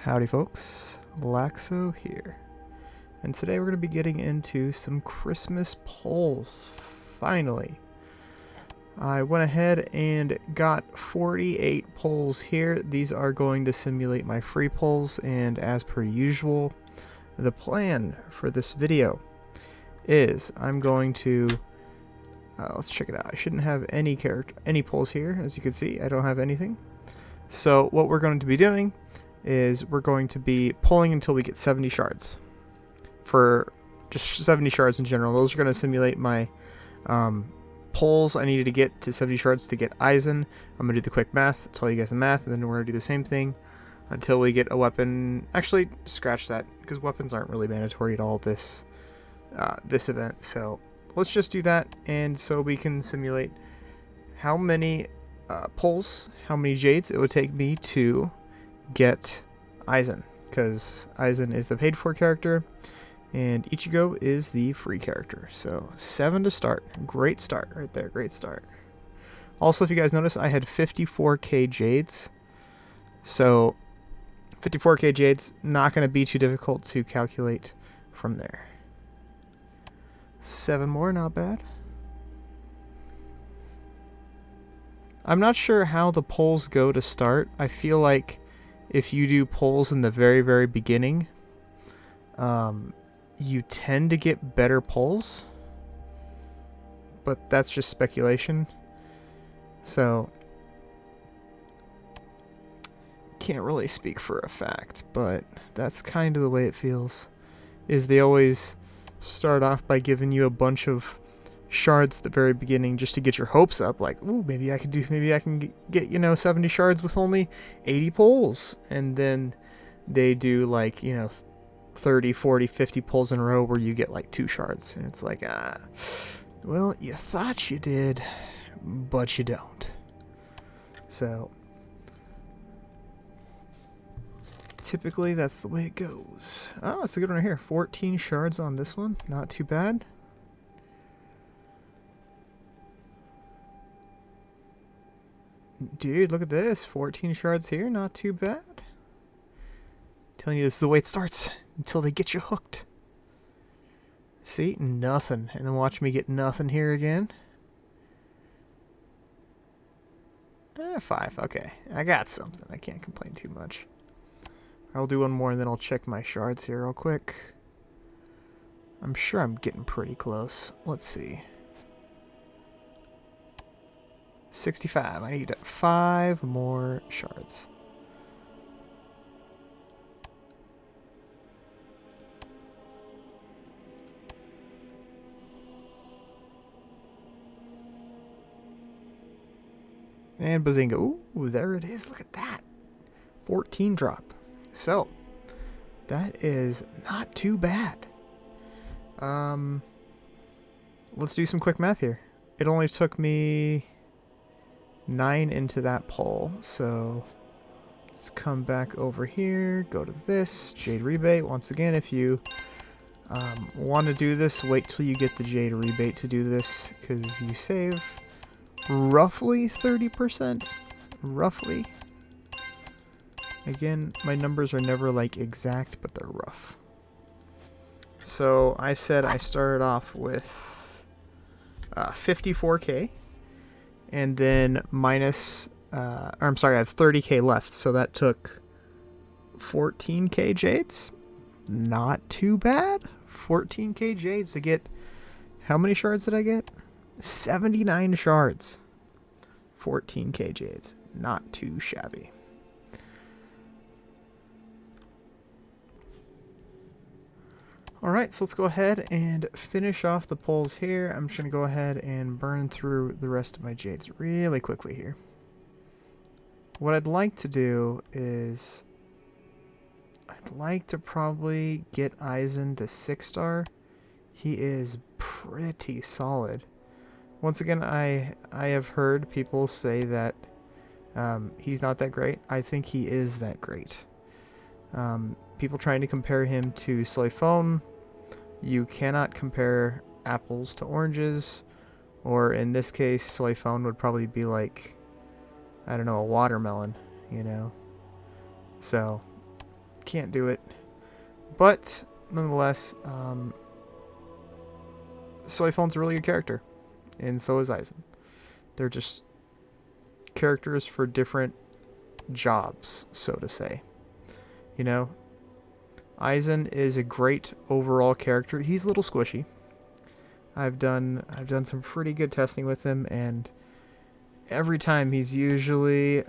Howdy folks, Laxo here, and today we're going to be getting into some Christmas polls. Finally, I went ahead and got 48 polls here. These are going to simulate my free polls, and as per usual, the plan for this video is I'm going to let's check it out. I shouldn't have any polls here. As you can see, I don't have anything. So what we're going to be doing is we're going to be pulling until we get 70 shards. For just 70 shards in general. Those are going to simulate my pulls. I needed to get to 70 shards to get Aizen. I'm going to do the quick math, tell you guys the math, and then we're going to do the same thing until we get a weapon. Actually, scratch that, because weapons aren't really mandatory at all this event. So let's just do that, and so we can simulate how many pulls, how many jades it would take me to get Aizen, because Aizen is the paid for character and Ichigo is the free character. So 7 to start. Great start right there. Great start. Also, if you guys notice, I had 54k jades. So 54k jades, not going to be too difficult to calculate from there. 7 more, not bad. I'm not sure how the polls go to start. I feel like if you do polls in the very, very beginning, you tend to get better polls. But that's just speculation. So, can't really speak for a fact, but that's kind of the way it feels. Is they always start off by giving you a bunch of shards at the very beginning just to get your hopes up, like, ooh, maybe I can get 70 shards with only 80 pulls, and then they do like 30, 40, 50 pulls in a row where you get like 2 shards, and it's like, well, you thought you did, but you don't. So typically that's the way it goes. Oh, it's a good one right here. 14 shards on this one, not too bad. Dude, look at this. 14 shards here, not too bad. Telling you, this is the way it starts until they get you hooked. See? Nothing. And then watch me get nothing here again. 5. Okay. I got something. I can't complain too much. I'll do one more and then I'll check my shards here real quick. I'm sure I'm getting pretty close. Let's see. 65. I need 5 more shards. And bazinga. Ooh, there it is. Look at that. 14 drop. So, that is not too bad. Let's do some quick math here. It only took me 9 into that poll, so let's come back over here, go to this, Jade Rebate. Once again, if you want to do this, wait till you get the Jade Rebate to do this, because you save roughly 30%, roughly. Again, my numbers are never like exact, but they're rough. So I said I started off with 54k. And then minus, I'm sorry, I have 30k left, so that took 14k jades. Not too bad. 14k jades to get, how many shards did I get? 79 shards. 14k jades. Not too shabby. Alright, so let's go ahead and finish off the polls here. I'm just going to go ahead and burn through the rest of my jades really quickly here. What I'd like to do is, I'd like to probably get Aizen to 6-star. He is pretty solid. Once again, I have heard people say that he's not that great. I think he is that great. People trying to compare him to Soifone. You cannot compare apples to oranges, or in this case, Soifone would probably be like, I don't know, a watermelon, So can't do it. But nonetheless, Soifon's a really good character, and so is Aizen. They're just characters for different jobs, so to say. You know, Aizen is a great overall character. He's a little squishy. I've done some pretty good testing with him, and every time he's usually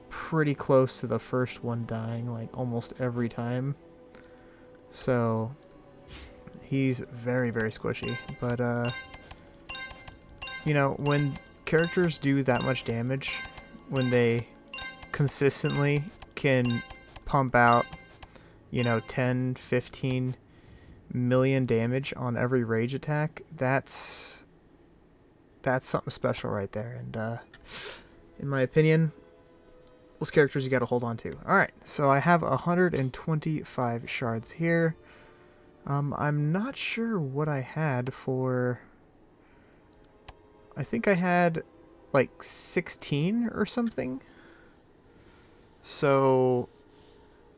pretty close to the first one dying, like almost every time. So he's very, very squishy. But you know, when characters do that much damage, when they consistently can pump out, you know, 10, 15 million damage on every rage attack, that's something special right there. And in my opinion, those characters you got to hold on to. Alright, so I have 125 shards here. I'm not sure what I had for... I think I had like 16 or something. So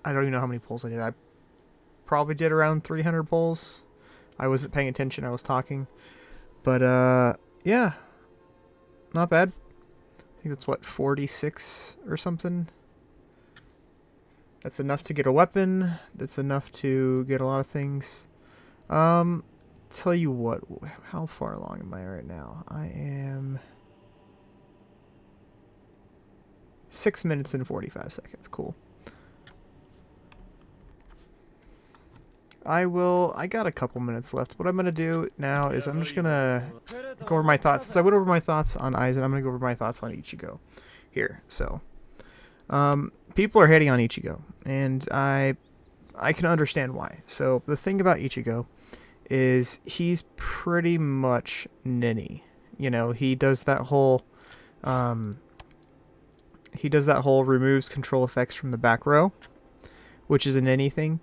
I don't even know how many pulls I did. I probably did around 300 pulls. I wasn't paying attention, I was talking. But yeah, not bad. I think that's what, 46 or something. That's enough to get a weapon. That's enough to get a lot of things. Tell you what, how far along am I right now? I am 6 minutes and 45 seconds. Cool. I got a couple minutes left. What I'm going to do now is I'm just going to go over my thoughts. Since I went over my thoughts on Aizen, I'm going to go over my thoughts on Ichigo here. So, people are hating on Ichigo, and I can understand why. So, the thing about Ichigo is he's pretty much ninny. You know, he does that whole removes control effects from the back row, which is a ninny thing.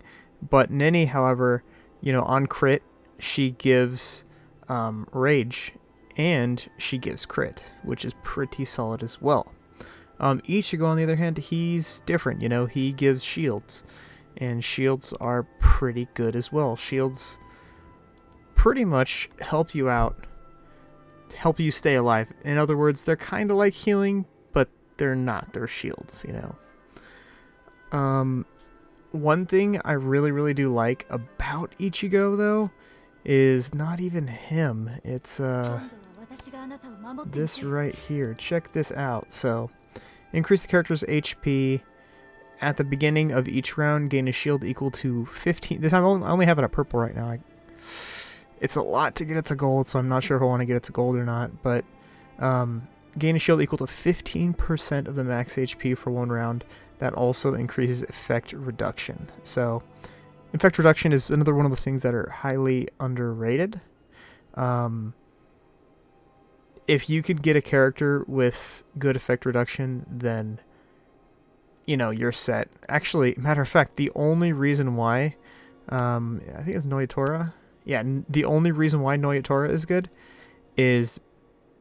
But Ninny, however, you know, on crit, she gives rage, and she gives crit, which is pretty solid as well. Ichigo, on the other hand, he's different. You know, he gives shields, and shields are pretty good as well. Shields pretty much help you out, help you stay alive. In other words, they're kind of like healing, but they're not. They're shields, you know. One thing I really, really do like about Ichigo, though, is not even him. It's this right here. Check this out. So, increase the character's HP at the beginning of each round. Gain a shield equal to 15. This time I only have it at purple right now. It's a lot to get it to gold, so I'm not sure if I want to get it to gold or not. But gain a shield equal to 15% of the max HP for one round. That also increases effect reduction. So, effect reduction is another one of those things that are highly underrated. If you could get a character with good effect reduction, then, you know, you're set. Actually, matter of fact, the only reason why, I think it's Noyatora. Yeah, the only reason why Noyatora is good is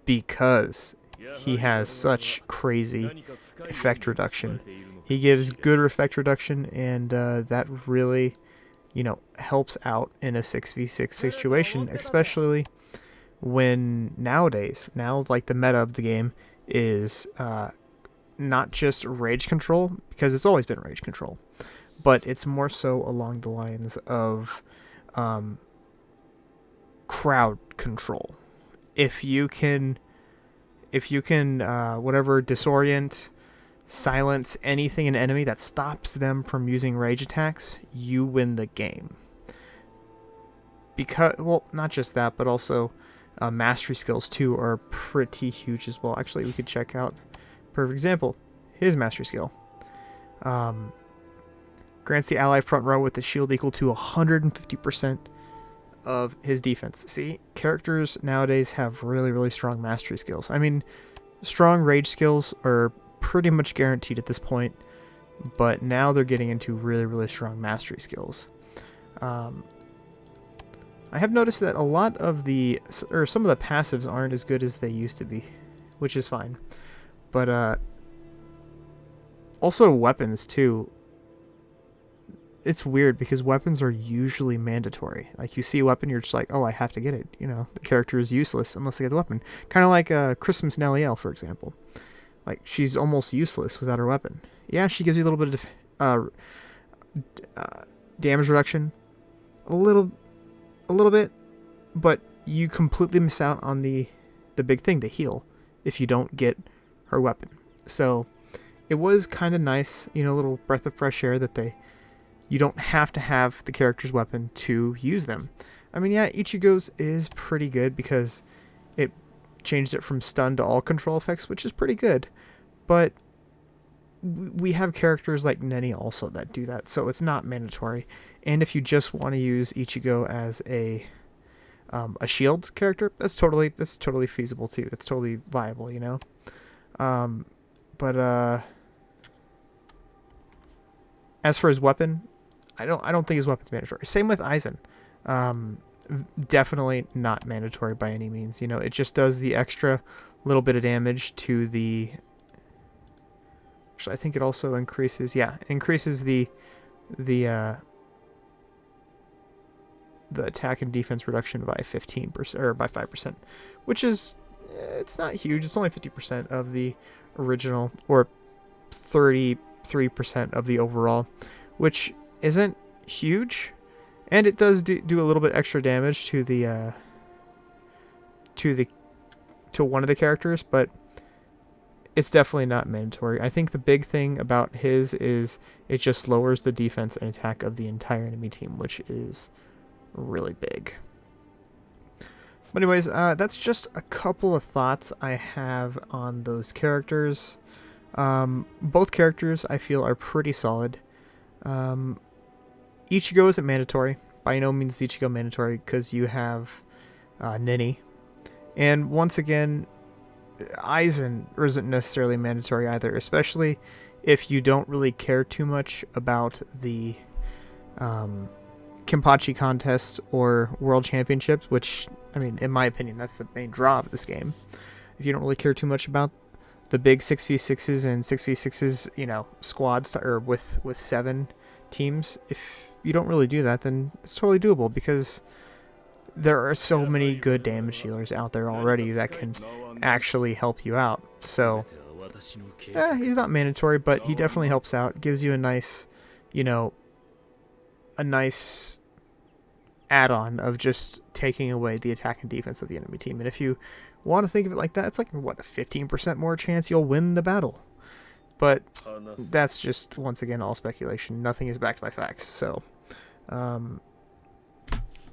because he has such crazy effect reduction. He gives good effect reduction, and that really, you know, helps out in a 6v6 situation, especially when nowadays, like the meta of the game is not just rage control, because it's always been rage control, but it's more so along the lines of crowd control. If you can whatever, disorient, silence anything an enemy that stops them from using rage attacks, you win the game. Because, well, not just that, but also mastery skills too are pretty huge as well. Actually, we could check out, perfect example, his mastery skill. Grants the ally front row with the shield equal to 150% of his defense. See, characters nowadays have really, really strong mastery skills. I mean, strong rage skills are pretty much guaranteed at this point, but now they're getting into really, really strong mastery skills. I have noticed that a lot of some of the passives aren't as good as they used to be, which is fine. But also weapons too. it's weird because weapons are usually mandatory. Like you see a weapon, you're just like, oh, I have to get it. You know, the character is useless unless they get the weapon. Kind of like Christmas Neliel, for example. Like she's almost useless without her weapon. Yeah, she gives you a little bit of damage reduction, a little bit, but you completely miss out on the big thing, the heal, if you don't get her weapon. So it was kind of nice, you know, a little breath of fresh air that you don't have to have the character's weapon to use them. I mean, yeah, Ichigo's is pretty good because it changed it from stun to all control effects, which is pretty good. But we have characters like Neni also that do that, so it's not mandatory. And if you just want to use Ichigo as a shield character, that's totally feasible too. It's totally viable, you know. But as for his weapon, I don't think his weapon's mandatory. Same with Aizen. Definitely not mandatory by any means. You know, it just does the extra little bit of damage to the. Actually, I think it also increases. Yeah, it increases the attack and defense reduction by 15% or by 5%, which is it's not huge. It's only 50% of the original, or 33% of the overall, which isn't huge, and it does do a little bit extra damage to the to one of the characters, but it's definitely not mandatory. I think the big thing about his is it just lowers the defense and attack of the entire enemy team, which is really big. But anyways, that's just a couple of thoughts I have on those characters. Both characters I feel are pretty solid. Ichigo isn't mandatory. By no means is Ichigo mandatory because you have Nini. And once again, Aizen isn't necessarily mandatory either, especially if you don't really care too much about the Kenpachi contest or World Championships, which, I mean, in my opinion, that's the main draw of this game. If you don't really care too much about the big 6v6s and 6v6s, you know, squads, or with 7 teams, if you don't really do that, then it's totally doable because there are so many good damage dealers out there already that can actually help you out. So, he's not mandatory, but he definitely helps out. Gives you a nice, you know, a nice add-on of just taking away the attack and defense of the enemy team. And if you want to think of it like that, it's like, what, a 15% more chance you'll win the battle. But that's just, once again, all speculation. Nothing is backed by facts. So,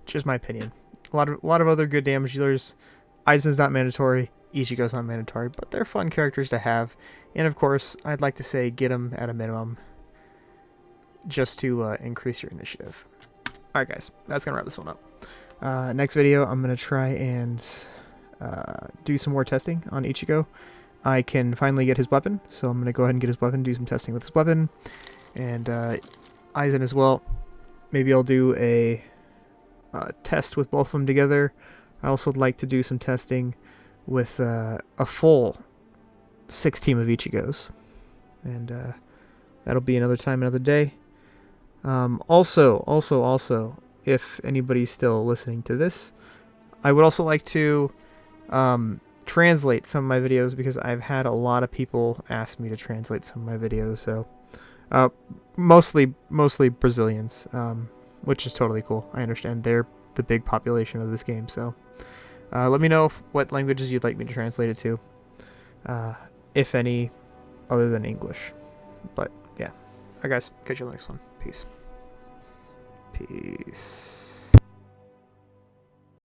just my opinion. A lot of other good damage dealers. Aizen's not mandatory. Ichigo's not mandatory, but they're fun characters to have. And of course, I'd like to say get them at a minimum, just to increase your initiative. Alright guys, that's going to wrap this one up. Next video, I'm going to try and do some more testing on Ichigo. I can finally get his weapon, so I'm going to go ahead and get his weapon, do some testing with his weapon. And Aizen as well. Maybe I'll do a test with both of them together. I also would like to do some testing with a full 6 team of Ichigos. And that'll be another time, another day. Also, if anybody's still listening to this, I would also like to translate some of my videos, because I've had a lot of people ask me to translate some of my videos. So mostly Brazilians, which is totally cool. I understand they're the big population of this game. So let me know what languages you'd like me to translate it to, if any other than English. But yeah, alright guys, catch you on the next one. Peace.